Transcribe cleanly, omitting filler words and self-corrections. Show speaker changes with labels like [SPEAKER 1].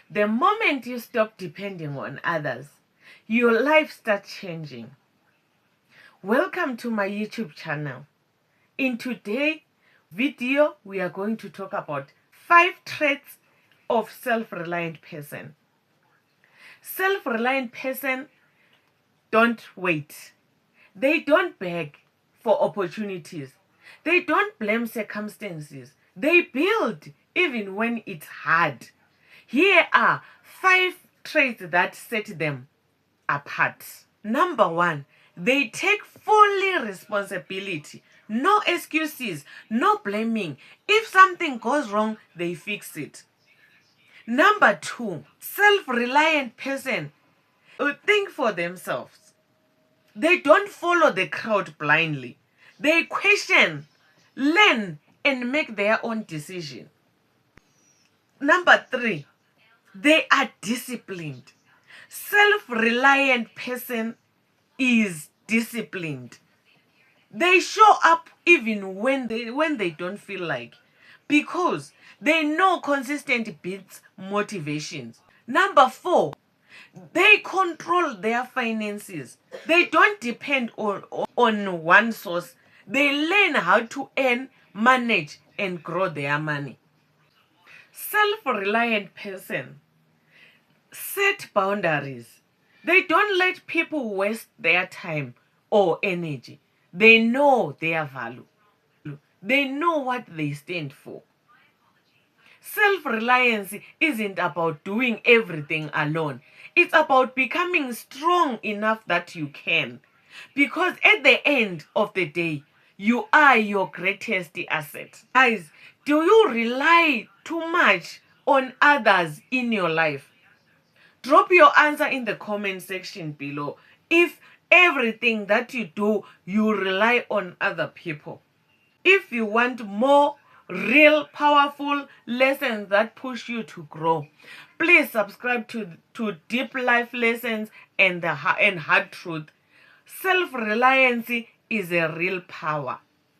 [SPEAKER 1] The moment you stop depending on others, your life starts changing. Welcome to my YouTube channel. In today's video, we are going to talk about 5 traits of self-reliant person. Self-reliant person don't wait. They don't beg for opportunities. They don't blame circumstances. They build even when it's hard. Here are 5 traits that set them apart. Number 1, they take fully responsibility. No excuses, no blaming. If something goes wrong, they fix it. Number 2, self-reliant person who think for themselves. They don't follow the crowd blindly. They question, learn, and make their own decision. Number 3, they are disciplined. Self-reliant person is disciplined. They show up even when they don't feel like, because they know consistent beats motivations. Number 4, they control their finances. They don't depend on one source. They learn how to earn, manage, and grow their money. Self-reliant person set boundaries. They don't let people waste their time or energy. They know their value. They know what they stand for. Self-reliance isn't about doing everything alone. It's about becoming strong enough that you can. Because at the end of the day, you are your greatest asset. Guys, do you rely too much on others in your life? Drop your answer in the comment section below. If everything that you do, you rely on other people. If you want more real powerful lessons that push you to grow, please subscribe to Deep Life Lessons and Hard Truth. Self-reliance is a real power.